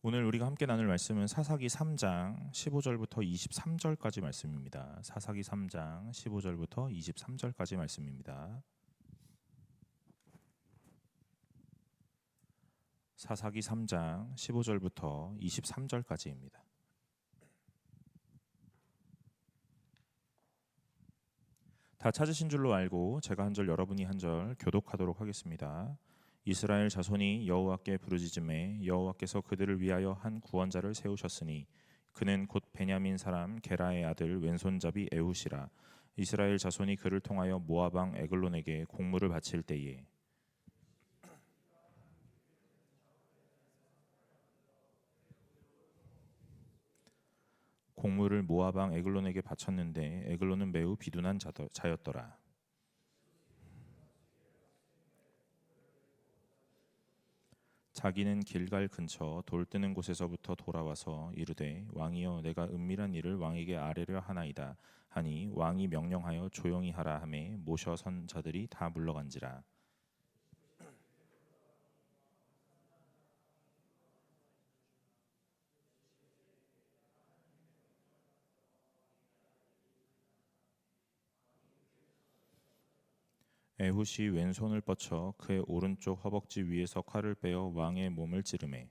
오늘 우리가 함께 나눌 말씀은 사사기 3장 15절부터 23절까지 말씀입니다. 사사기 3장 15절부터 23절까지 말씀입니다. 사사기 3장 15절부터 23절까지입니다. 다 찾으신 줄로 알고 제가 한 절 여러분이 한 절 교독하도록 하겠습니다. 이스라엘 자손이 여호와께 부르짖음에 여호와께서 그들을 위하여 한 구원자를 세우셨으니 그는 곧 베냐민 사람 게라의 아들 왼손잡이 에훗이라. 이스라엘 자손이 그를 통하여 모압 왕 에글론에게 공물을 바칠 때에 공물을 모압 왕 에글론에게 바쳤는데 에글론은 매우 비둔한 자였더라. 자기는 길갈 근처 돌 뜨는 곳에서부터 돌아와서 이르되 왕이여 내가 은밀한 일을 왕에게 아뢰려 하나이다 하니 왕이 명령하여 조용히 하라 하매 모셔 선 자들이 다 물러간지라. 에훗이 왼손을 뻗쳐 그의 오른쪽 허벅지 위에서 칼을 빼어 왕의 몸을 찌르매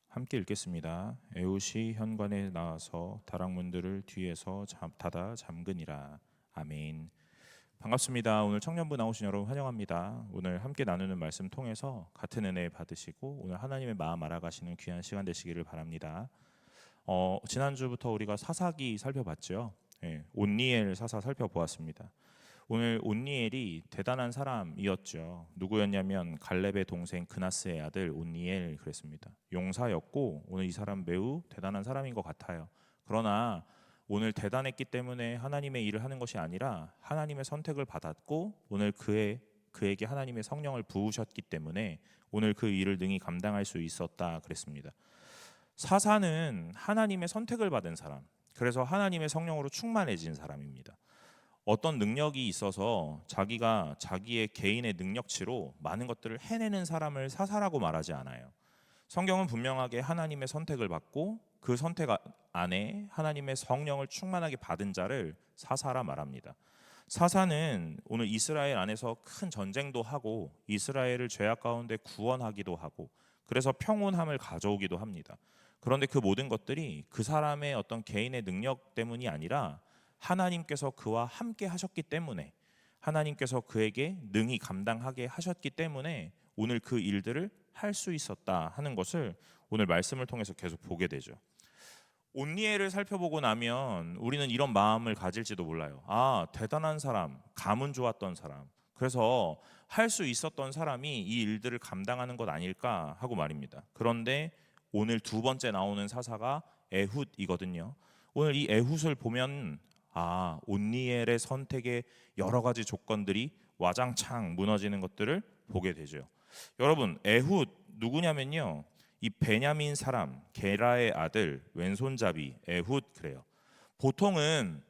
함께 읽겠습니다. 에훗이 현관에 나와서 다락문들을 뒤에서 닫아 잠그니라. 아멘. 반갑습니다. 오늘 청년부 나오신 여러분 환영합니다. 오늘 함께 나누는 말씀 통해서 같은 은혜 받으시고 오늘 하나님의 마음 알아가시는 귀한 시간 되시기를 바랍니다. 지난주부터 우리가 사사기 살펴봤죠. 온니엘 사사 살펴보았습니다. 오늘 온니엘이 대단한 사람이었죠. 누구였냐면 갈렙의 동생 그나스의 아들 온니엘 그랬습니다. 용사였고 오늘 이 사람 매우 대단한 사람인 것 같아요. 그러나 오늘 대단했기 때문에 하나님의 일을 하는 것이 아니라 하나님의 선택을 받았고 오늘 그에게 하나님의 성령을 부으셨기 때문에 오늘 그 일을 능히 감당할 수 있었다 그랬습니다. 사사는 하나님의 선택을 받은 사람, 그래서 하나님의 성령으로 충만해진 사람입니다. 어떤 능력이 있어서 자기가 자기의 개인의 능력치로 많은 것들을 해내는 사람을 사사라고 말하지 않아요. 성경은 분명하게 하나님의 선택을 받고 그 선택 안에 하나님의 성령을 충만하게 받은 자를 사사라 말합니다. 사사는 오늘 이스라엘 안에서 큰 전쟁도 하고 이스라엘을 죄악 가운데 구원하기도 하고 그래서 평온함을 가져오기도 합니다. 그런데 그 모든 것들이 그 사람의 어떤 개인의 능력 때문이 아니라 하나님께서 그와 함께 하셨기 때문에 하나님께서 그에게 능히 감당하게 하셨기 때문에 오늘 그 일들을 할 수 있었다 하는 것을 오늘 말씀을 통해서 계속 보게 되죠. 온니엘을 살펴보고 나면 우리는 이런 마음을 가질지도 몰라요. 아, 대단한 사람, 가문 좋았던 사람, 그래서 할 수 있었던 사람이 이 일들을 감당하는 것 아닐까 하고 말입니다. 그런데 오늘 두 번째 나오는 사사가 에훗이거든요. 오늘 이 에훗을 보면 온니엘의 선택의 여러 가지 조건들이 와장창 무너지는 것들을 보게 되죠. 여러분, 에훗 누구냐면요, 이 베냐민 사람 게라의 아들 왼손잡이 에훗 그래요. 보통은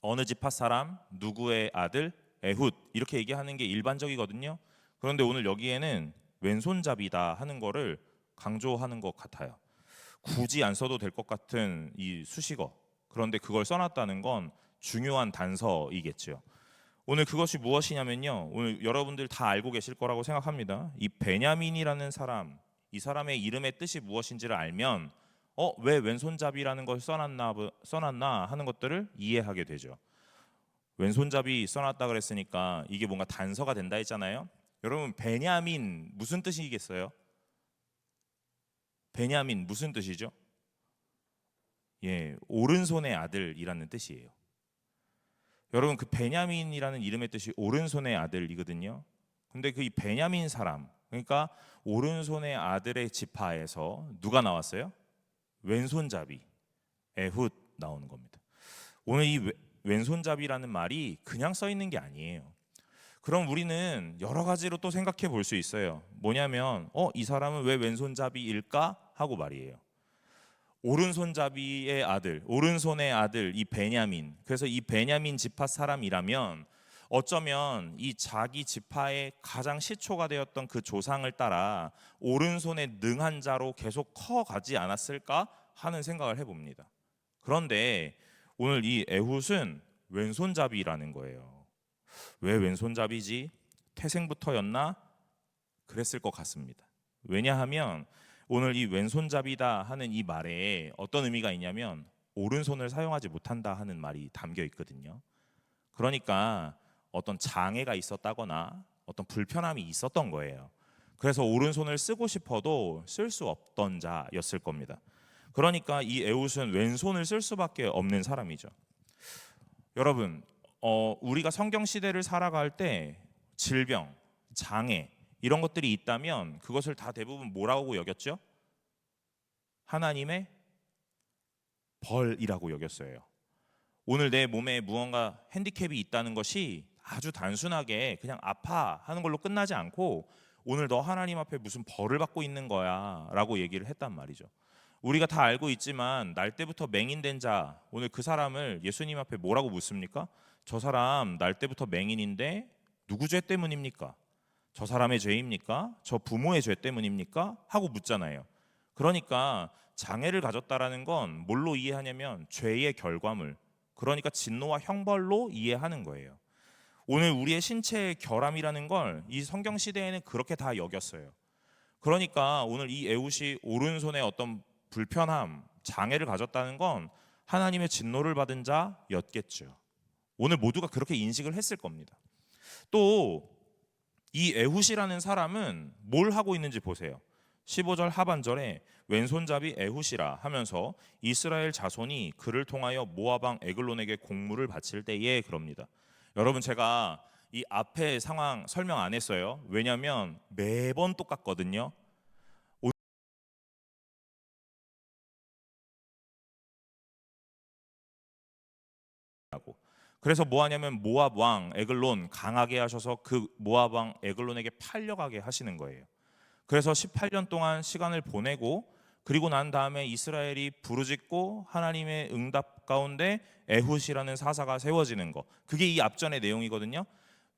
어느 지파 사람 누구의 아들 에훗 이렇게 얘기하는 게 일반적이거든요. 그런데 오늘 여기에는 왼손잡이다 하는 거를 강조하는 것 같아요. 굳이 안 써도 될 것 같은 이 수식어, 그런데 그걸 써놨다는 건 중요한 단서이겠죠. 오늘 그것이 무엇이냐면요, 오늘 여러분들 다 알고 계실 거라고 생각합니다. 이 베냐민이라는 사람, 이 사람의 이름의 뜻이 무엇인지를 알면 왜 왼손잡이라는 걸 써놨나 하는 것들을 이해하게 되죠. 왼손잡이 써놨다 그랬으니까 이게 뭔가 단서가 된다 했잖아요. 여러분, 베냐민 무슨 뜻이겠어요? 베냐민 무슨 뜻이죠? 오른손의 아들이라는 뜻이에요. 여러분, 그 베냐민이라는 이름의 뜻이 오른손의 아들이거든요. 근데 그 이 베냐민 사람, 그러니까 오른손의 아들의 지파에서 누가 나왔어요? 왼손잡이 에훗 나오는 겁니다. 오늘 이 왼손잡이라는 말이 그냥 써 있는 게 아니에요. 그럼 우리는 여러 가지로 또 생각해 볼 수 있어요. 뭐냐면 이 사람은 왜 왼손잡이일까 하고 말이에요. 오른손잡이의 아들, 오른손의 아들 이 베냐민. 그래서 이 베냐민 지파 사람이라면 어쩌면 이 자기 지파의 가장 시초가 되었던 그 조상을 따라 오른손에 능한 자로 계속 커가지 않았을까 하는 생각을 해봅니다. 그런데 오늘 이 에훗은 왼손잡이라는 거예요. 왜 왼손잡이지? 태생부터였나? 그랬을 것 같습니다. 왜냐하면 오늘 이 왼손잡이다 하는 이 말에 어떤 의미가 있냐면 오른손을 사용하지 못한다 하는 말이 담겨 있거든요. 그러니까 어떤 장애가 있었다거나 어떤 불편함이 있었던 거예요. 그래서 오른손을 쓰고 싶어도 쓸 수 없던 자였을 겁니다. 그러니까 이 에훗은 왼손을 쓸 수밖에 없는 사람이죠. 여러분, 우리가 성경 시대를 살아갈 때 질병, 장애 이런 것들이 있다면 그것을 다 대부분 뭐라고 여겼죠? 하나님의 벌이라고 여겼어요. 오늘 내 몸에 무언가 핸디캡이 있다는 것이 아주 단순하게 그냥 아파 하는 걸로 끝나지 않고 오늘 너 하나님 앞에 무슨 벌을 받고 있는 거야 라고 얘기를 했단 말이죠. 우리가 다 알고 있지만 날 때부터 맹인된 자, 오늘 그 사람을 예수님 앞에 뭐라고 묻습니까? 저 사람 날 때부터 맹인인데 누구 죄 때문입니까? 저 사람의 죄입니까? 저 부모의 죄 때문입니까? 하고 묻잖아요. 그러니까 장애를 가졌다라는 건 뭘로 이해하냐면 죄의 결과물, 그러니까 진노와 형벌로 이해하는 거예요. 오늘 우리의 신체의 결함이라는 걸 이 성경 시대에는 그렇게 다 여겼어요. 그러니까 오늘 이 에훗이 오른손에 어떤 불편함, 장애를 가졌다는 건 하나님의 진노를 받은 자였겠죠. 오늘 모두가 그렇게 인식을 했을 겁니다. 또 이 에훗이라는 사람은 뭘 하고 있는지 보세요. 15절 하반절에 왼손잡이 에훗이라 하면서 이스라엘 자손이 그를 통하여 모압 왕 에글론에게 공물을 바칠 때에 그럽니다. 여러분, 제가 이 앞에 상황 설명 안 했어요. 왜냐하면 매번 똑같거든요. 그래서 뭐 하냐면 모압 왕 에글론 강하게 하셔서 그 모압 왕 에글론에게 팔려가게 하시는 거예요. 그래서 18년 동안 시간을 보내고 그리고 난 다음에 이스라엘이 부르짖고 하나님의 응답 가운데 에훗이라는 사사가 세워지는 거, 그게 이 앞전의 내용이거든요.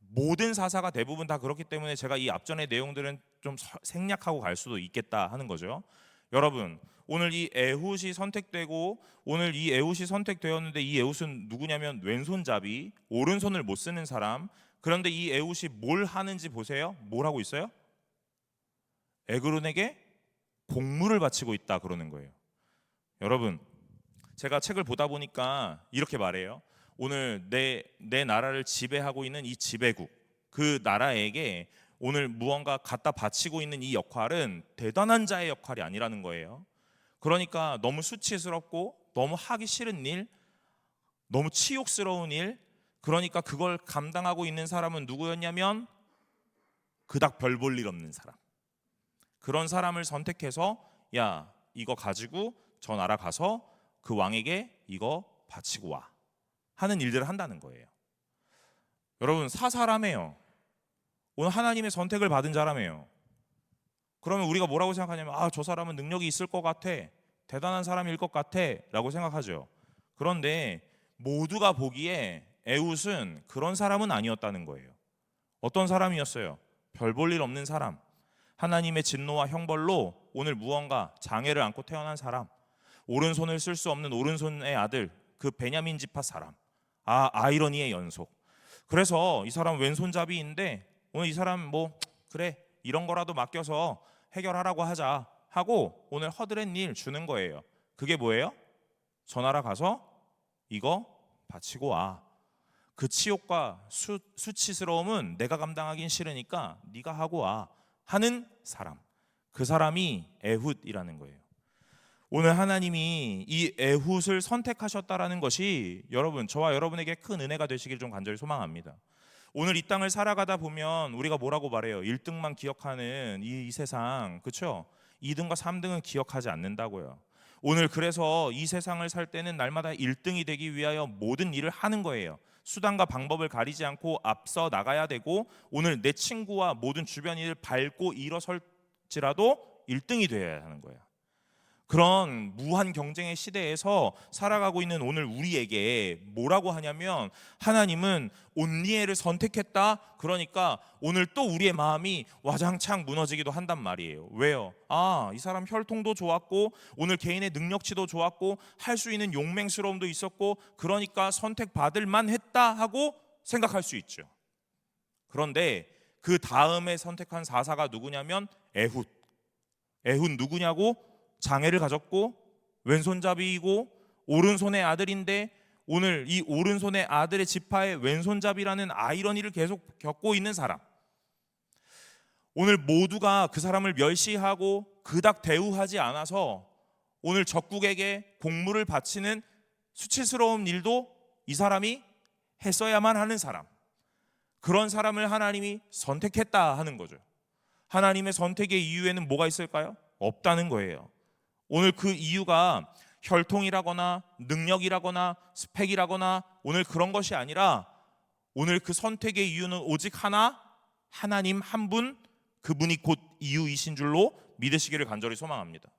모든 사사가 대부분 다 그렇기 때문에 제가 이 앞전의 내용들은 좀 생략하고 갈 수도 있겠다 하는 거죠. 여러분, 오늘 이 에훗이 선택되고 오늘 이 에훗이 선택되었는데 이 에훗은 누구냐면 왼손잡이, 오른손을 못 쓰는 사람. 그런데 이 에훗이 뭘 하는지 보세요. 뭘 하고 있어요? 에글론에게 공물을 바치고 있다 그러는 거예요. 여러분, 제가 책을 보다 보니까 이렇게 말해요. 오늘 내 나라를 지배하고 있는 이 지배국, 그 나라에게 오늘 무언가 갖다 바치고 있는 이 역할은 대단한 자의 역할이 아니라는 거예요. 그러니까 너무 수치스럽고 너무 하기 싫은 일, 너무 치욕스러운 일, 그러니까 그걸 감당하고 있는 사람은 누구였냐면 그닥 별 볼 일 없는 사람. 그런 사람을 선택해서 야, 이거 가지고 저 나라 가서 그 왕에게 이거 바치고 와 하는 일들을 한다는 거예요. 여러분, 사사라며요. 오늘 하나님의 선택을 받은 자라며요. 그러면 우리가 뭐라고 생각하냐면 저 사람은 능력이 있을 것 같아, 대단한 사람일 것 같아 라고 생각하죠. 그런데 모두가 보기에 에훗은 그런 사람은 아니었다는 거예요. 어떤 사람이었어요? 별 볼 일 없는 사람, 하나님의 진노와 형벌로 오늘 무언가 장애를 안고 태어난 사람, 오른손을 쓸 수 없는 오른손의 아들, 그 베냐민 지파 사람. 아이러니의 연속. 그래서 이 사람 왼손잡이인데 오늘 이 사람 뭐 그래 이런 거라도 맡겨서 해결하라고 하자 하고 오늘 허드렛 일 주는 거예요. 그게 뭐예요? 저 나라 가서 이거 바치고 와. 그 치욕과 수치스러움은 내가 감당하긴 싫으니까 네가 하고 와 하는 사람. 그 사람이 에훗이라는 거예요. 오늘 하나님이 이 에훗을 선택하셨다라는 것이 여러분, 저와 여러분에게 큰 은혜가 되시길 좀 간절히 소망합니다. 오늘 이 땅을 살아가다 보면 우리가 뭐라고 말해요? 1등만 기억하는 이 세상, 그렇죠? 2등과 3등은 기억하지 않는다고요. 오늘 그래서 이 세상을 살 때는 날마다 1등이 되기 위하여 모든 일을 하는 거예요. 수단과 방법을 가리지 않고 앞서 나가야 되고 오늘 내 친구와 모든 주변 일을 밟고 일어설지라도 1등이 되어야 하는 거예요. 그런 무한 경쟁의 시대에서 살아가고 있는 오늘 우리에게 뭐라고 하냐면, 하나님은 온니엘을 선택했다. 그러니까 오늘 또 우리의 마음이 와장창 무너지기도 한단 말이에요. 왜요? 이 사람 혈통도 좋았고, 오늘 개인의 능력치도 좋았고, 할 수 있는 용맹스러움도 있었고, 그러니까 선택받을 만했다 하고 생각할 수 있죠. 그런데 그 다음에 선택한 사사가 누구냐면 에훗. 에훗 누구냐고? 장애를 가졌고 왼손잡이이고 오른손의 아들인데, 오늘 이 오른손의 아들의 지파의 왼손잡이라는 아이러니를 계속 겪고 있는 사람. 오늘 모두가 그 사람을 멸시하고 그닥 대우하지 않아서 오늘 적국에게 공물을 바치는 수치스러운 일도 이 사람이 했어야만 하는 사람. 그런 사람을 하나님이 선택했다 하는 거죠. 하나님의 선택의 이유에는 뭐가 있을까요? 없다는 거예요. 오늘 그 이유가 혈통이라거나 능력이라거나 스펙이라거나 오늘 그런 것이 아니라, 오늘 그 선택의 이유는 오직 하나, 하나님 한 분, 그분이 곧 이유이신 줄로 믿으시기를 간절히 소망합니다.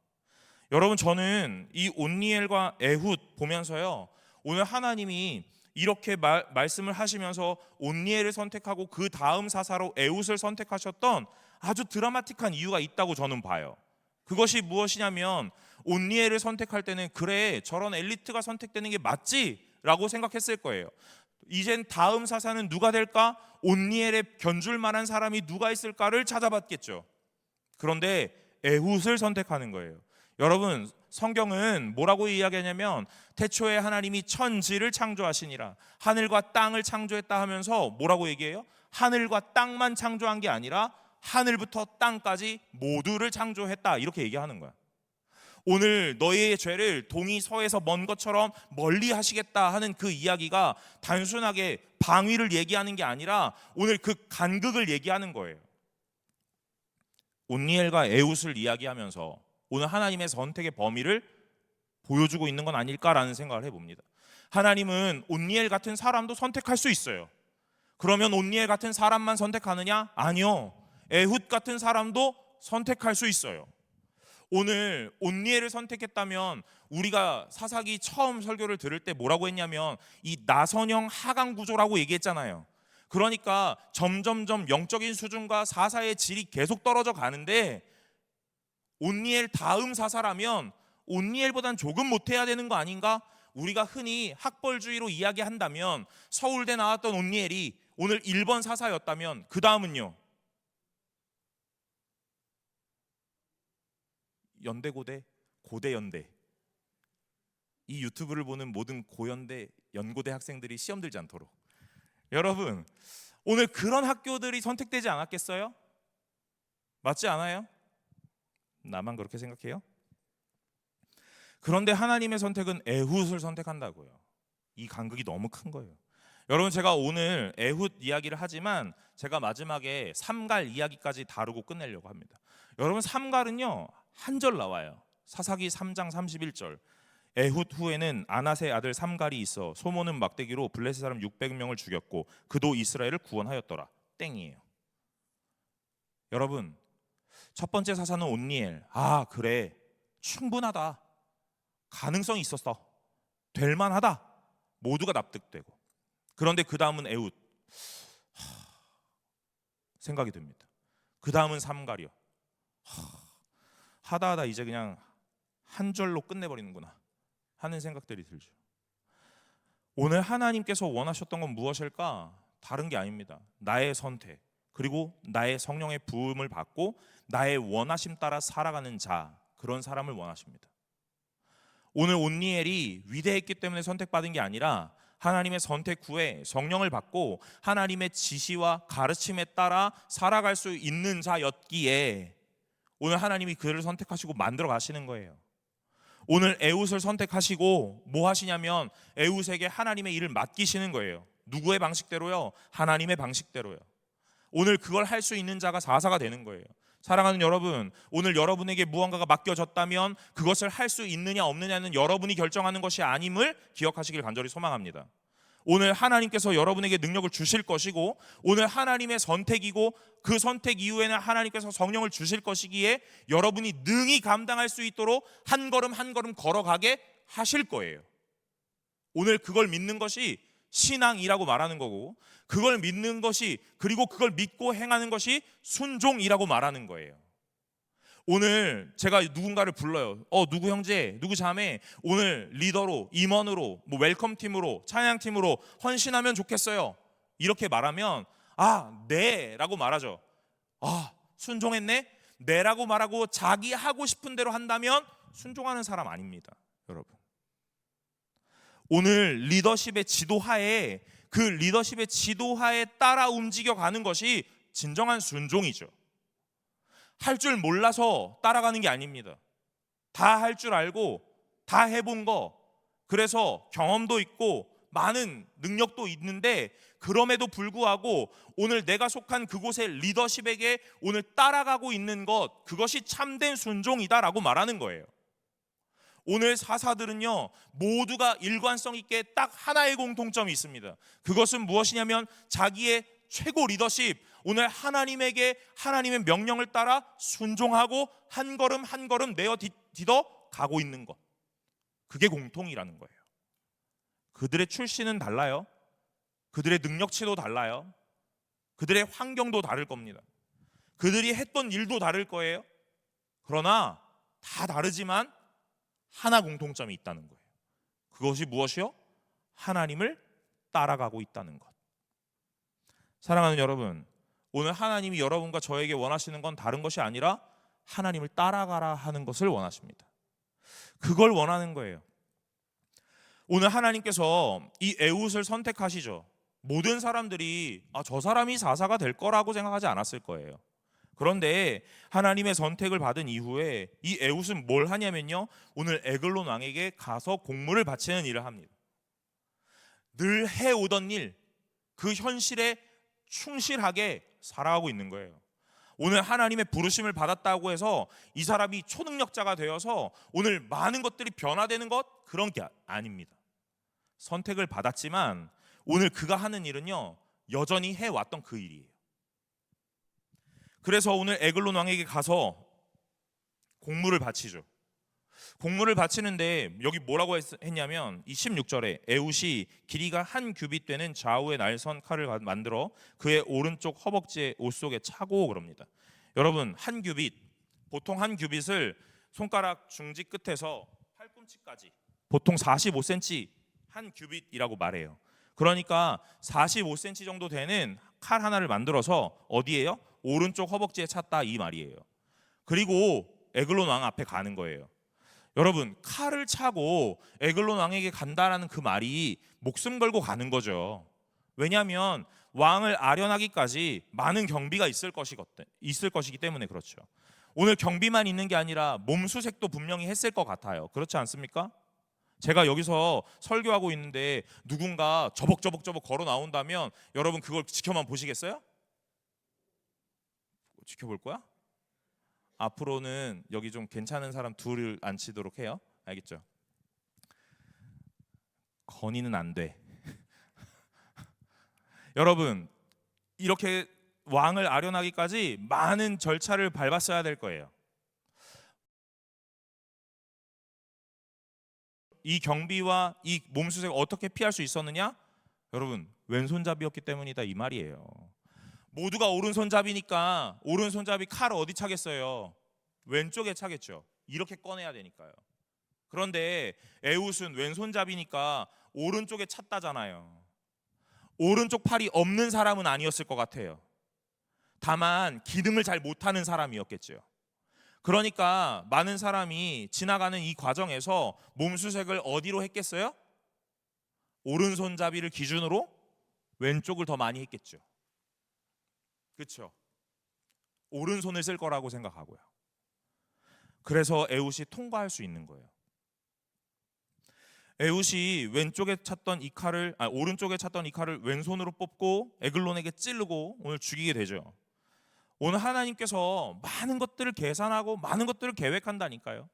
여러분, 저는 이 온니엘과 에훗 보면서요, 오늘 하나님이 이렇게 말씀을 하시면서 온니엘을 선택하고 그 다음 사사로 에훗을 선택하셨던 아주 드라마틱한 이유가 있다고 저는 봐요. 그것이 무엇이냐면, 온니엘을 선택할 때는 그래, 저런 엘리트가 선택되는 게 맞지? 라고 생각했을 거예요. 이젠 다음 사사는 누가 될까? 온니엘에 견줄 만한 사람이 누가 있을까를 찾아봤겠죠. 그런데 에훗을 선택하는 거예요. 여러분, 성경은 뭐라고 이야기하냐면, 태초에 하나님이 천지를 창조하시니라, 하늘과 땅을 창조했다 하면서 뭐라고 얘기해요? 하늘과 땅만 창조한 게 아니라 하늘부터 땅까지 모두를 창조했다, 이렇게 얘기하는 거야. 오늘 너희의 죄를 동이 서에서 먼 것처럼 멀리 하시겠다 하는 그 이야기가 단순하게 방위를 얘기하는 게 아니라 오늘 그 간극을 얘기하는 거예요. 온니엘과 에훗을 이야기하면서 오늘 하나님의 선택의 범위를 보여주고 있는 건 아닐까라는 생각을 해봅니다. 하나님은 온니엘 같은 사람도 선택할 수 있어요. 그러면 온니엘 같은 사람만 선택하느냐? 아니요. 에훗 같은 사람도 선택할 수 있어요. 오늘 온니엘을 선택했다면, 우리가 사사기 처음 설교를 들을 때 뭐라고 했냐면 이 나선형 하강 구조라고 얘기했잖아요. 그러니까 점점점 영적인 수준과 사사의 질이 계속 떨어져 가는데, 온니엘 다음 사사라면 온니엘보단 조금 못해야 되는 거 아닌가? 우리가 흔히 학벌주의로 이야기한다면, 서울대 나왔던 온니엘이 오늘 1번 사사였다면 그 다음은요, 연대고대, 고대연대. 이 유튜브를 보는 모든 고연대, 연고대 학생들이 시험 들지 않도록. 여러분, 오늘 그런 학교들이 선택되지 않았겠어요? 맞지 않아요? 나만 그렇게 생각해요? 그런데 하나님의 선택은 에훗을 선택한다고요. 이 간극이 너무 큰 거예요. 여러분, 제가 오늘 에훗 이야기를 하지만 제가 마지막에 삼갈 이야기까지 다루고 끝내려고 합니다. 여러분, 삼갈은요 한 절 나와요. 사사기 3장 31절. 에훗 후에는 아낫의 아들 삼갈이 있어 소모는 막대기로 블레셋 사람 600명을 죽였고 그도 이스라엘을 구원하였더라. 땡이에요. 여러분, 첫 번째 사사는 온니엘. 그래, 충분하다, 가능성이 있었어, 될만하다, 모두가 납득되고. 그런데 그 다음은 에훗. 생각이 듭니다. 그 다음은 삼갈이요. 하다 이제 그냥 한 절로 끝내버리는구나 하는 생각들이 들죠. 오늘 하나님께서 원하셨던 건 무엇일까? 다른 게 아닙니다. 나의 선택, 그리고 나의 성령의 부음을 받고 나의 원하심 따라 살아가는 자, 그런 사람을 원하십니다. 오늘 온니엘이 위대했기 때문에 선택받은 게 아니라 하나님의 선택 후에 성령을 받고 하나님의 지시와 가르침에 따라 살아갈 수 있는 자였기에 오늘 하나님이 그를 선택하시고 만들어 가시는 거예요. 오늘 에훗을 선택하시고 뭐 하시냐면 에훗에게 하나님의 일을 맡기시는 거예요. 누구의 방식대로요? 하나님의 방식대로요. 오늘 그걸 할 수 있는 자가 사사가 되는 거예요. 사랑하는 여러분, 오늘 여러분에게 무언가가 맡겨졌다면 그것을 할 수 있느냐 없느냐는 여러분이 결정하는 것이 아님을 기억하시길 간절히 소망합니다. 오늘 하나님께서 여러분에게 능력을 주실 것이고 오늘 하나님의 선택이고 그 선택 이후에는 하나님께서 성령을 주실 것이기에 여러분이 능히 감당할 수 있도록 한 걸음 한 걸음 걸어가게 하실 거예요. 오늘 그걸 믿는 것이 신앙이라고 말하는 거고 그걸 믿는 것이 그리고 그걸 믿고 행하는 것이 순종이라고 말하는 거예요. 오늘 제가 누군가를 불러요. 누구 형제, 누구 자매 오늘 리더로, 임원으로, 뭐 웰컴팀으로, 찬양팀으로 헌신하면 좋겠어요. 이렇게 말하면 네 라고 말하죠. 순종했네? 네라고 말하고 자기 하고 싶은 대로 한다면 순종하는 사람 아닙니다, 여러분. 오늘 리더십의 지도하에 그 리더십의 지도하에 따라 움직여가는 것이 진정한 순종이죠. 할 줄 몰라서 따라가는 게 아닙니다. 다 할 줄 알고 다 해본 거, 그래서 경험도 있고 많은 능력도 있는데 그럼에도 불구하고 오늘 내가 속한 그곳의 리더십에게 오늘 따라가고 있는 것, 그것이 참된 순종이다라고 말하는 거예요. 오늘 사사들은요 모두가 일관성 있게 딱 하나의 공통점이 있습니다. 그것은 무엇이냐면 자기의 최고 리더십, 오늘 하나님에게 하나님의 명령을 따라 순종하고 한 걸음 한 걸음 내어 디뎌 가고 있는 것, 그게 공통이라는 거예요. 그들의 출신은 달라요. 그들의 능력치도 달라요. 그들의 환경도 다를 겁니다. 그들이 했던 일도 다를 거예요. 그러나 다 다르지만 하나 공통점이 있다는 거예요. 그것이 무엇이요? 하나님을 따라가고 있다는 것. 사랑하는 여러분, 오늘 하나님이 여러분과 저에게 원하시는 건 다른 것이 아니라 하나님을 따라가라 하는 것을 원하십니다. 그걸 원하는 거예요. 오늘 하나님께서 이 에훗을 선택하시죠. 모든 사람들이 저 사람이 사사가 될 거라고 생각하지 않았을 거예요. 그런데 하나님의 선택을 받은 이후에 이 에훗은 뭘 하냐면요, 오늘 에글론 왕에게 가서 공물을 바치는 일을 합니다. 늘 해오던 일, 그 현실에 충실하게 살아가고 있는 거예요. 오늘 하나님의 부르심을 받았다고 해서 이 사람이 초능력자가 되어서 오늘 많은 것들이 변화되는 것, 그런 게 아닙니다. 선택을 받았지만 오늘 그가 하는 일은요 여전히 해왔던 그 일이에요. 그래서 오늘 에글론 왕에게 가서 공물을 바치죠. 공물을 바치는데 여기 뭐라고 했냐면 이 16절에 에훗이 길이가 한 규빗 되는 좌우의 날선 칼을 만들어 그의 오른쪽 허벅지에 옷 속에 차고 그럽니다. 여러분, 한 규빗, 보통 한 규빗을 손가락 중지 끝에서 팔꿈치까지 보통 45cm 한 규빗이라고 말해요. 그러니까 45cm 정도 되는 칼 하나를 만들어서 어디에요? 오른쪽 허벅지에 찼다, 이 말이에요. 그리고 에글론 왕 앞에 가는 거예요. 여러분, 칼을 차고 에글론 왕에게 간다라는 그 말이 목숨 걸고 가는 거죠. 왜냐하면 왕을 아련하기까지 많은 경비가 있을 것이기 때문에 그렇죠. 오늘 경비만 있는 게 아니라 몸수색도 분명히 했을 것 같아요. 그렇지 않습니까? 제가 여기서 설교하고 있는데 누군가 저벅저벅 걸어 나온다면 여러분 그걸 지켜만 보시겠어요? 지켜볼 거야? 앞으로는 여기 좀 괜찮은 사람 둘을 앉히도록 해요. 알겠죠? 건의는 안 돼. 여러분, 이렇게 왕을 아련하기까지 많은 절차를 밟았어야 될 거예요. 이 경비와 이 몸수색을 어떻게 피할 수 있었느냐? 여러분, 왼손잡이였기 때문이다, 이 말이에요. 모두가 오른손잡이니까 오른손잡이 칼 어디 차겠어요? 왼쪽에 차겠죠. 이렇게 꺼내야 되니까요. 그런데 에훗은 왼손잡이니까 오른쪽에 찼다잖아요. 오른쪽 팔이 없는 사람은 아니었을 것 같아요. 다만 기능을 잘 못하는 사람이었겠죠. 그러니까 많은 사람이 지나가는 이 과정에서 몸수색을 어디로 했겠어요? 오른손잡이를 기준으로 왼쪽을 더 많이 했겠죠. 그렇죠? 오른손을 쓸 거라고 생각하고요. 그래서 에훗이 통과할 수 있는 거예요. 에훗이 왼쪽에 찼던 이 칼을 오른쪽에 찼던 이 칼을 왼손으로 뽑고 에글론에게 찌르고 오늘 죽이게 되죠. 오늘 하나님께서 많은 것들을 계산하고 많은 것들을 계획한다니까요.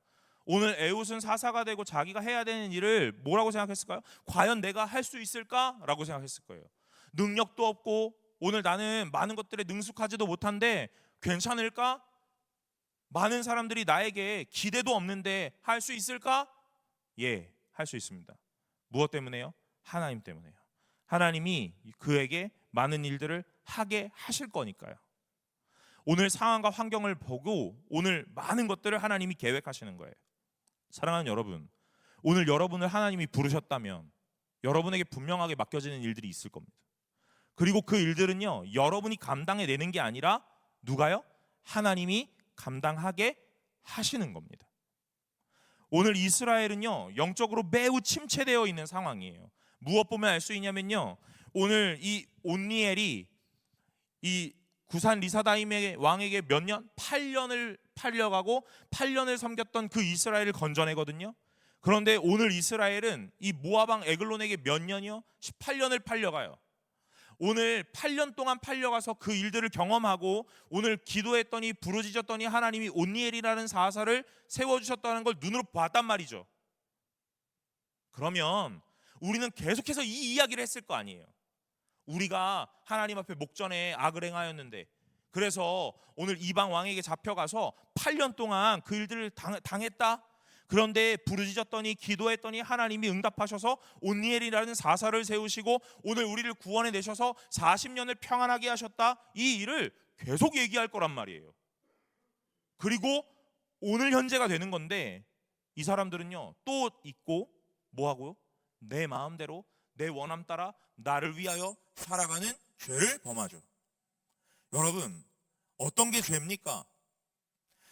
오늘 에훗은 사사가 되고 자기가 해야 되는 일을 뭐라고 생각했을까요? 과연 내가 할 수 있을까라고 생각했을 거예요. 능력도 없고 오늘 나는 많은 것들에 능숙하지도 못한데 괜찮을까? 많은 사람들이 나에게 기대도 없는데 할 수 있을까? 예, 할 수 있습니다. 무엇 때문에요? 하나님 때문에요. 하나님이 그에게 많은 일들을 하게 하실 거니까요. 오늘 상황과 환경을 보고 오늘 많은 것들을 하나님이 계획하시는 거예요. 사랑하는 여러분, 오늘 여러분을 하나님이 부르셨다면 여러분에게 분명하게 맡겨지는 일들이 있을 겁니다. 그리고 그 일들은요, 여러분이 감당해내는 게 아니라 누가요? 하나님이 감당하게 하시는 겁니다. 오늘 이스라엘은요, 영적으로 매우 침체되어 있는 상황이에요. 무엇 보면 알 수 있냐면요, 오늘 이 온니엘이 이 구산 리사다임의 왕에게 몇 년? 8년을 팔려가고 8년을 섬겼던 그 이스라엘을 건져내거든요. 그런데 오늘 이스라엘은 이 모압 왕 에글론에게 몇 년이요? 18년을 팔려가요. 오늘 8년 동안 팔려가서 그 일들을 경험하고 오늘 기도했더니 부르짖었더니 하나님이 온니엘이라는 사사를 세워주셨다는 걸 눈으로 봤단 말이죠. 그러면 우리는 계속해서 이 이야기를 했을 거 아니에요. 우리가 하나님 앞에 목전에 악을 행하였는데 그래서 오늘 이방 왕에게 잡혀가서 8년 동안 그 일들을 당했다. 그런데 부르짖었더니 기도했더니 하나님이 응답하셔서 온니엘이라는 사사를 세우시고 오늘 우리를 구원해 내셔서 40년을 평안하게 하셨다. 이 일을 계속 얘기할 거란 말이에요. 그리고 오늘 현재가 되는 건데 이 사람들은요, 또 있고 뭐 하고요? 내 마음대로 내 원함 따라 나를 위하여 살아가는 죄를 범하죠. 여러분, 어떤 게 죄입니까?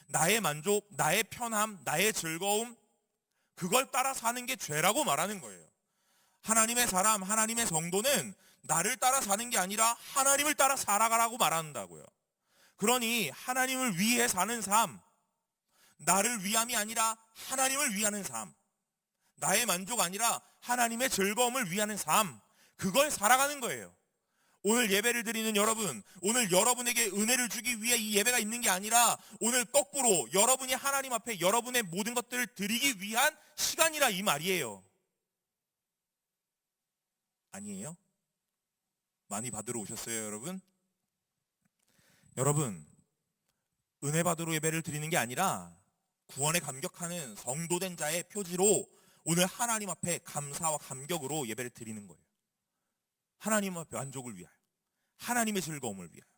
나의 만족, 나의 편함, 나의 즐거움, 그걸 따라 사는 게 죄라고 말하는 거예요. 하나님의 사람, 하나님의 성도는 나를 따라 사는 게 아니라 하나님을 따라 살아가라고 말한다고요. 그러니 하나님을 위해 사는 삶, 나를 위함이 아니라 하나님을 위하는 삶, 나의 만족 아니라 하나님의 즐거움을 위하는 삶, 그걸 살아가는 거예요. 오늘 예배를 드리는 여러분, 오늘 여러분에게 은혜를 주기 위해 이 예배가 있는 게 아니라 오늘 거꾸로 여러분이 하나님 앞에 여러분의 모든 것들을 드리기 위한 시간이라 이 말이에요. 아니에요? 많이 받으러 오셨어요, 여러분? 여러분, 은혜 받으러 예배를 드리는 게 아니라 구원에 감격하는 성도된 자의 표지로 오늘 하나님 앞에 감사와 감격으로 예배를 드리는 거예요. 하나님 앞에 만족을 위하여, 하나님의 즐거움을 위하여.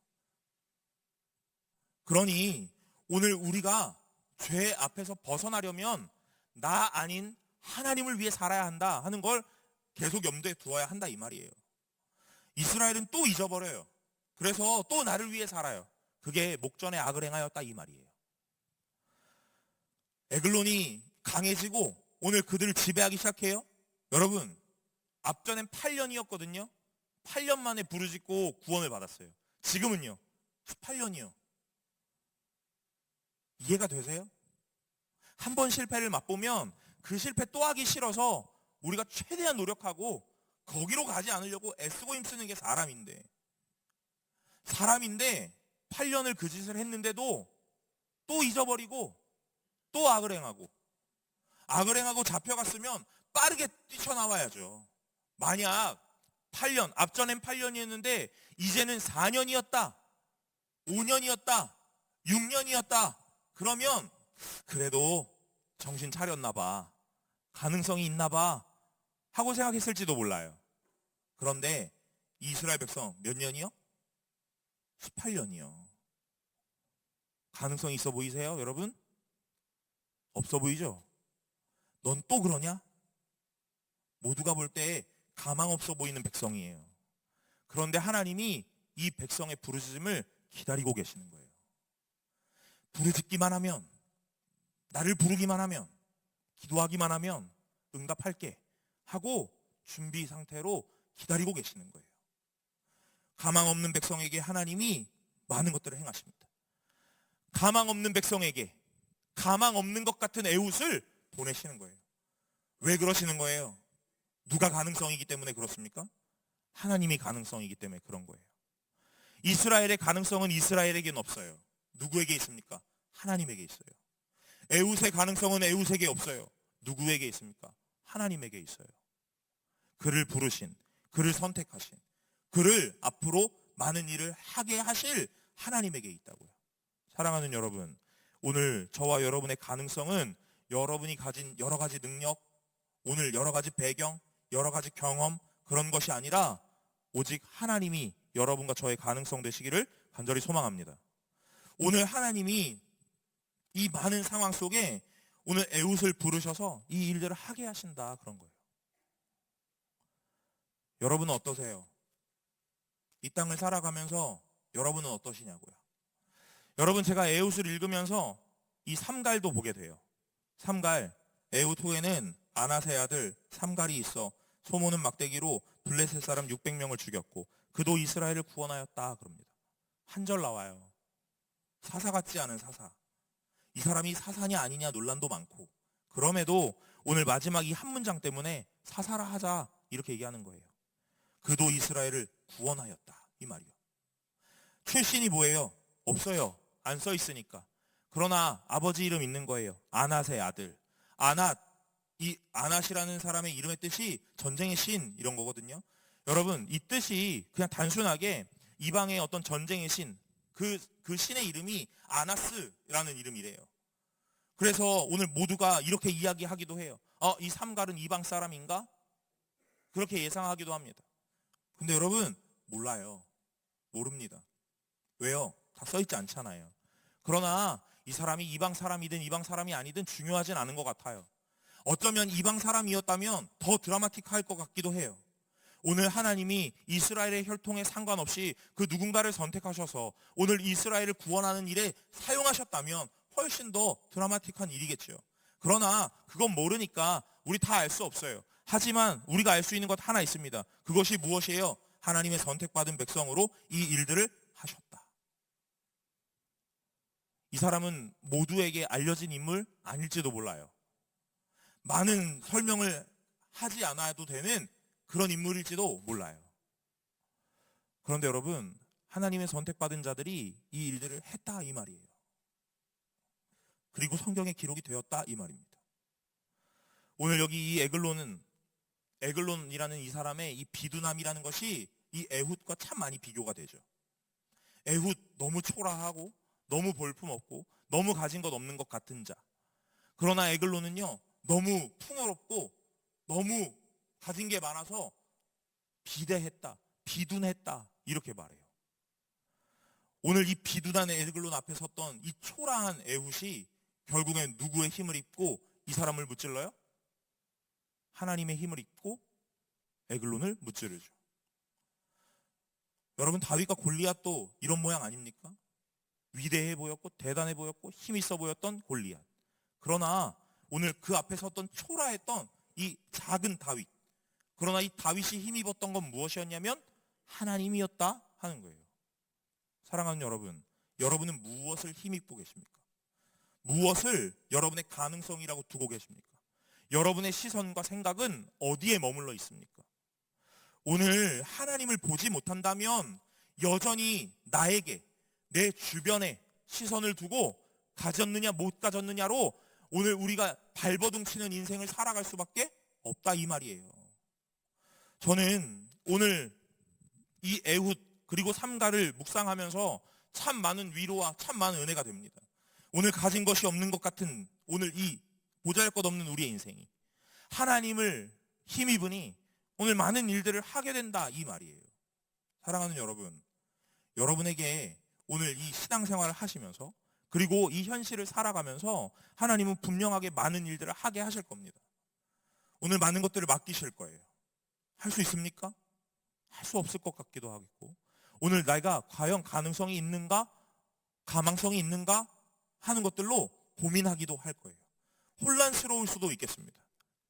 그러니 오늘 우리가 죄 앞에서 벗어나려면 나 아닌 하나님을 위해 살아야 한다 하는 걸 계속 염두에 두어야 한다 이 말이에요. 이스라엘은 또 잊어버려요. 그래서 또 나를 위해 살아요. 그게 목전에 악을 행하였다 이 말이에요. 에글론이 강해지고 오늘 그들을 지배하기 시작해요. 여러분, 앞전엔 8년이었거든요. 8년 만에 부르짖고 구원을 받았어요. 지금은요, 18년이요. 이해가 되세요? 한 번 실패를 맛보면 그 실패 또 하기 싫어서 우리가 최대한 노력하고 거기로 가지 않으려고 애쓰고 힘쓰는 게 사람인데 8년을 그 짓을 했는데도 또 잊어버리고 또 악을 행하고 잡혀갔으면 빠르게 뛰쳐나와야죠. 만약 8년, 앞전엔 8년이었는데 이제는 4년이었다, 5년이었다, 6년이었다. 그러면 그래도 정신 차렸나 봐, 가능성이 있나 봐 하고 생각했을지도 몰라요. 그런데 이스라엘 백성 몇 년이요? 18년이요. 가능성이 있어 보이세요, 여러분? 없어 보이죠? 넌 또 그러냐? 모두가 볼 때 가망 없어 보이는 백성이에요. 그런데 하나님이 이 백성의 부르짖음을 기다리고 계시는 거예요. 부르짖기만 하면, 나를 부르기만 하면, 기도하기만 하면 응답할게 하고 준비 상태로 기다리고 계시는 거예요. 가망 없는 백성에게 하나님이 많은 것들을 행하십니다. 가망 없는 백성에게 가망 없는 것 같은 에훗을 보내시는 거예요. 왜 그러시는 거예요? 누가 가능성이기 때문에 그렇습니까? 하나님이 가능성이기 때문에 그런 거예요. 이스라엘의 가능성은 이스라엘에게는 없어요. 누구에게 있습니까? 하나님에게 있어요. 에웃의 가능성은 에웃에게 없어요. 누구에게 있습니까? 하나님에게 있어요. 그를 부르신, 그를 선택하신, 그를 앞으로 많은 일을 하게 하실 하나님에게 있다고요. 사랑하는 여러분, 오늘 저와 여러분의 가능성은 여러분이 가진 여러 가지 능력, 오늘 여러 가지 배경, 여러 가지 경험, 그런 것이 아니라 오직 하나님이 여러분과 저의 가능성 되시기를 간절히 소망합니다. 오늘 하나님이 이 많은 상황 속에 오늘 에웃을 부르셔서 이 일들을 하게 하신다, 그런 거예요. 여러분은 어떠세요? 이 땅을 살아가면서 여러분은 어떠시냐고요? 여러분, 제가 에웃을 읽으면서 이 삼갈도 보게 돼요. 삼갈, 에웃 후에는 아낫의 아들 삼갈이 있어 소모는 막대기로 블레셋 사람 600명을 죽였고 그도 이스라엘을 구원하였다, 그럽니다. 한 절 나와요. 사사 같지 않은 사사. 이 사람이 사사냐 아니냐 논란도 많고, 그럼에도 오늘 마지막 이 한 문장 때문에 사사라 하자, 이렇게 얘기하는 거예요. 그도 이스라엘을 구원하였다, 이 말이요. 출신이 뭐예요? 없어요. 안 써 있으니까. 그러나 아버지 이름 있는 거예요. 아낫의 아들. 아낫, 이 아낫이라는 사람의 이름의 뜻이 전쟁의 신, 이런 거거든요. 여러분, 이 뜻이 그냥 단순하게 이방의 어떤 전쟁의 신, 그 신의 이름이 아나스라는 이름이래요. 그래서 오늘 모두가 이렇게 이야기하기도 해요. 이 삼갈은 이방 사람인가? 그렇게 예상하기도 합니다. 근데 여러분, 몰라요. 모릅니다. 왜요? 다 써있지 않잖아요. 그러나 이 사람이 이방 사람이든 이방 사람이 아니든 중요하진 않은 것 같아요. 어쩌면 이방 사람이었다면 더 드라마틱할 것 같기도 해요. 오늘 하나님이 이스라엘의 혈통에 상관없이 그 누군가를 선택하셔서 오늘 이스라엘을 구원하는 일에 사용하셨다면 훨씬 더 드라마틱한 일이겠죠. 그러나 그건 모르니까 우리 다 알 수 없어요. 하지만 우리가 알 수 있는 것 하나 있습니다. 그것이 무엇이에요? 하나님의 선택받은 백성으로 이 일들을 하셨다. 이 사람은 모두에게 알려진 인물 아닐지도 몰라요. 많은 설명을 하지 않아도 되는 그런 인물일지도 몰라요. 그런데 여러분, 하나님의 선택받은 자들이 이 일들을 했다, 이 말이에요. 그리고 성경에 기록이 되었다, 이 말입니다. 오늘 여기 이 에글론이라는 이 사람의 이 비둔함이라는 것이 이 에훗과 참 많이 비교가 되죠. 에훗 너무 초라하고 너무 볼품없고 너무 가진 것 없는 것 같은 자. 그러나 에글론은요, 너무 풍요롭고 너무 가진 게 많아서 비대했다, 비둔했다, 이렇게 말해요. 오늘 이 비둔한 에글론 앞에 섰던 이 초라한 에훗이 결국엔 누구의 힘을 입고 이 사람을 무찔러요? 하나님의 힘을 입고 에글론을 무찌르죠. 여러분, 다윗과 골리앗도 이런 모양 아닙니까? 위대해 보였고 대단해 보였고 힘 있어 보였던 골리앗. 그러나 오늘 그 앞에 섰던 초라했던 이 작은 다윗. 그러나 이 다윗이 힘입었던 건 무엇이었냐면 하나님이었다 하는 거예요. 사랑하는 여러분, 여러분은 무엇을 힘입고 계십니까? 무엇을 여러분의 가능성이라고 두고 계십니까? 여러분의 시선과 생각은 어디에 머물러 있습니까? 오늘 하나님을 보지 못한다면 여전히 나에게, 내 주변에 시선을 두고 가졌느냐 못 가졌느냐로 오늘 우리가 발버둥치는 인생을 살아갈 수밖에 없다, 이 말이에요. 저는 오늘 이 에훗 그리고 삼가를 묵상하면서 참 많은 위로와 참 많은 은혜가 됩니다. 오늘 가진 것이 없는 것 같은 오늘 이 보잘것없는 우리의 인생이 하나님을 힘입으니 오늘 많은 일들을 하게 된다, 이 말이에요. 사랑하는 여러분, 여러분에게 오늘 이 신앙생활을 하시면서 그리고 이 현실을 살아가면서 하나님은 분명하게 많은 일들을 하게 하실 겁니다. 오늘 많은 것들을 맡기실 거예요. 할 수 있습니까? 할 수 없을 것 같기도 하겠고, 오늘 내가 과연 가능성이 있는가, 가망성이 있는가 하는 것들로 고민하기도 할 거예요. 혼란스러울 수도 있겠습니다.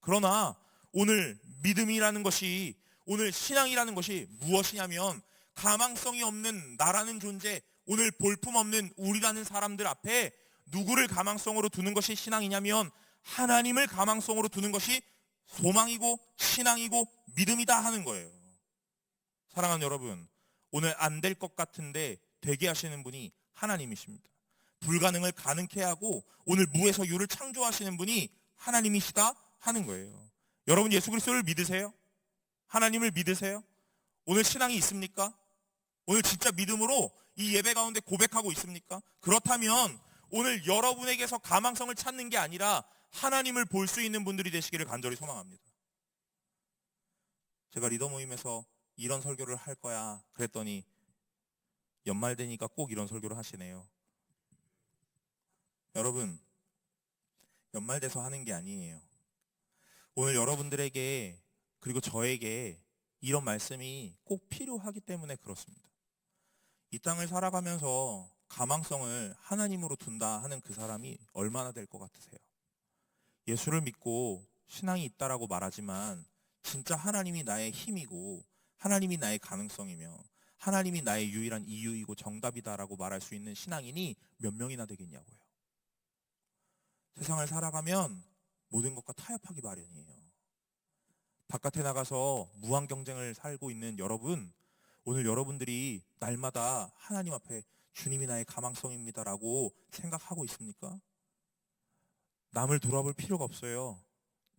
그러나 오늘 믿음이라는 것이, 오늘 신앙이라는 것이 무엇이냐면 가망성이 없는 나라는 존재, 오늘 볼품없는 우리라는 사람들 앞에 누구를 가망성으로 두는 것이 신앙이냐면 하나님을 가망성으로 두는 것이 소망이고 신앙이고 믿음이다 하는 거예요. 사랑하는 여러분, 오늘 안 될 것 같은데 되게 하시는 분이 하나님이십니다. 불가능을 가능케 하고 오늘 무에서 유를 창조하시는 분이 하나님이시다 하는 거예요. 여러분 예수 그리스도를 믿으세요? 하나님을 믿으세요? 오늘 신앙이 있습니까? 오늘 진짜 믿음으로 이 예배 가운데 고백하고 있습니까? 그렇다면 오늘 여러분에게서 가망성을 찾는 게 아니라 하나님을 볼 수 있는 분들이 되시기를 간절히 소망합니다. 제가 리더 모임에서 이런 설교를 할 거야 그랬더니 연말 되니까 꼭 이런 설교를 하시네요. 여러분, 연말 돼서 하는 게 아니에요. 오늘 여러분들에게 그리고 저에게 이런 말씀이 꼭 필요하기 때문에 그렇습니다. 이 땅을 살아가면서 가망성을 하나님으로 둔다 하는 그 사람이 얼마나 될 것 같으세요? 예수를 믿고 신앙이 있다라고 말하지만 진짜 하나님이 나의 힘이고 하나님이 나의 가능성이며 하나님이 나의 유일한 이유이고 정답이다라고 말할 수 있는 신앙인이 몇 명이나 되겠냐고요. 세상을 살아가면 모든 것과 타협하기 마련이에요. 바깥에 나가서 무한 경쟁을 살고 있는 여러분, 오늘 여러분들이 날마다 하나님 앞에 주님이 나의 가망성입니다라고 생각하고 있습니까? 남을 돌아볼 필요가 없어요.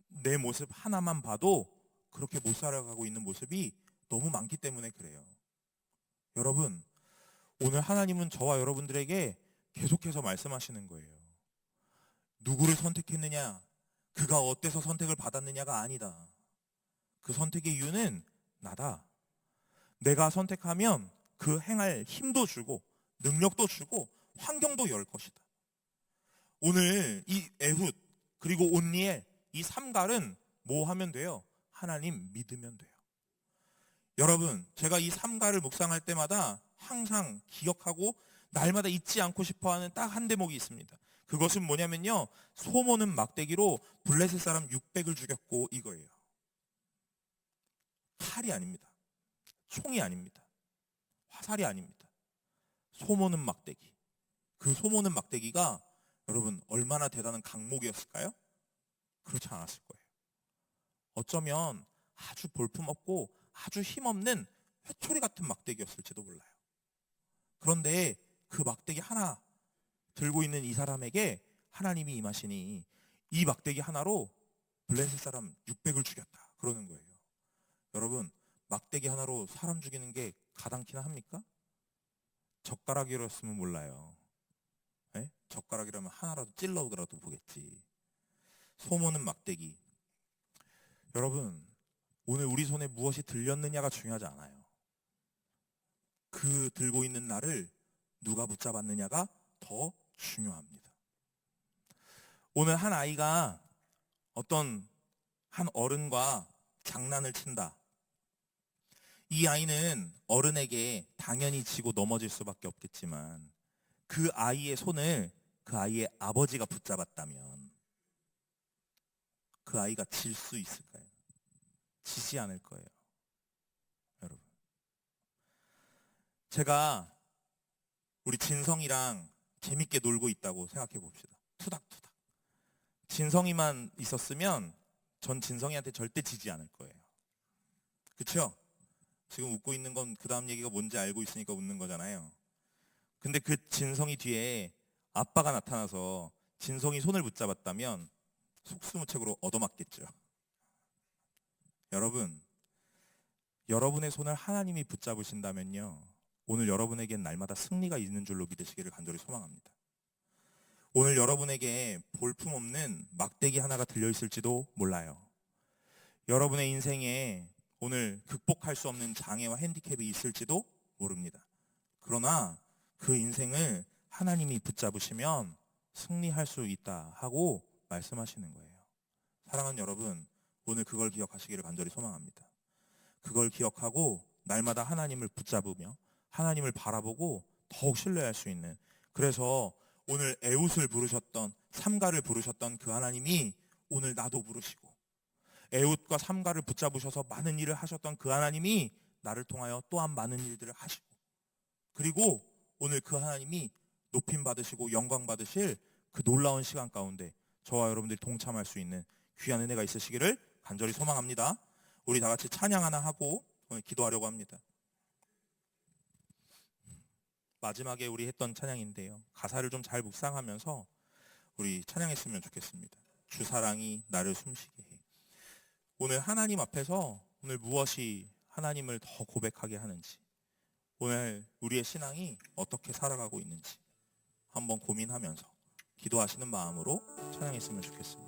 내 모습 하나만 봐도 그렇게 못 살아가고 있는 모습이 너무 많기 때문에 그래요. 여러분, 오늘 하나님은 저와 여러분들에게 계속해서 말씀하시는 거예요. 누구를 선택했느냐, 그가 어때서 선택을 받았느냐가 아니다. 그 선택의 이유는 나다. 내가 선택하면 그 행할 힘도 주고 능력도 주고 환경도 열 것이다. 오늘 이 에훗 그리고 온니엘 이 삼갈은 뭐 하면 돼요? 하나님 믿으면 돼요. 여러분, 제가 이 삼갈을 묵상할 때마다 항상 기억하고 날마다 잊지 않고 싶어하는 딱 한 대목이 있습니다. 그것은 뭐냐면요, 소모는 막대기로 블레셋 사람 600을 죽였고 이거예요. 칼이 아닙니다. 총이 아닙니다. 화살이 아닙니다. 소모는 막대기. 그 소모는 막대기가 여러분 얼마나 대단한 강목이었을까요? 그렇지 않았을 거예요. 어쩌면 아주 볼품없고 아주 힘없는 회초리 같은 막대기였을지도 몰라요. 그런데 그 막대기 하나 들고 있는 이 사람에게 하나님이 임하시니 이 막대기 하나로 블레셋 사람 600을 죽였다 그러는 거예요. 여러분, 막대기 하나로 사람 죽이는 게 가당키나 합니까? 젓가락이었으면 몰라요. 네? 젓가락이라면 하나라도 찔러더라도 보겠지. 소모는 막대기. 여러분, 오늘 우리 손에 무엇이 들렸느냐가 중요하지 않아요. 그 들고 있는 나를 누가 붙잡았느냐가 더 중요합니다. 오늘 한 아이가 어떤 한 어른과 장난을 친다. 이 아이는 어른에게 당연히 지고 넘어질 수밖에 없겠지만 그 아이의 손을 그 아이의 아버지가 붙잡았다면 그 아이가 질 수 있을까요? 지지 않을 거예요. 여러분, 제가 우리 진성이랑 재밌게 놀고 있다고 생각해 봅시다. 투닥투닥. 진성이만 있었으면 전 진성이한테 절대 지지 않을 거예요. 그렇죠? 지금 웃고 있는 건 그 다음 얘기가 뭔지 알고 있으니까 웃는 거잖아요. 근데 그 진성이 뒤에 아빠가 나타나서 진성이 손을 붙잡았다면 속수무책으로 얻어맞겠죠. 여러분, 여러분의 손을 하나님이 붙잡으신다면요, 오늘 여러분에겐 날마다 승리가 있는 줄로 믿으시기를 간절히 소망합니다. 오늘 여러분에게 볼품없는 막대기 하나가 들려있을지도 몰라요. 여러분의 인생에 오늘 극복할 수 없는 장애와 핸디캡이 있을지도 모릅니다. 그러나 그 인생을 하나님이 붙잡으시면 승리할 수 있다 하고 말씀하시는 거예요. 사랑하는 여러분, 오늘 그걸 기억하시기를 간절히 소망합니다. 그걸 기억하고 날마다 하나님을 붙잡으며 하나님을 바라보고 더욱 신뢰할 수 있는, 그래서 오늘 에훗을 부르셨던, 삼가를 부르셨던 그 하나님이 오늘 나도 부르시고 에훗과 삼가를 붙잡으셔서 많은 일을 하셨던 그 하나님이 나를 통하여 또한 많은 일들을 하시고, 그리고 오늘 그 하나님이 높임 받으시고 영광 받으실 그 놀라운 시간 가운데 저와 여러분들이 동참할 수 있는 귀한 은혜가 있으시기를 간절히 소망합니다. 우리 다 같이 찬양 하나 하고 오늘 기도하려고 합니다. 마지막에 우리 했던 찬양인데요. 가사를 좀 잘 묵상하면서 우리 찬양했으면 좋겠습니다. 주 사랑이 나를 숨쉬게 해. 오늘 하나님 앞에서 오늘 무엇이 하나님을 더 고백하게 하는지, 오늘 우리의 신앙이 어떻게 살아가고 있는지 한번 고민하면서 기도하시는 마음으로 찬양했으면 좋겠습니다.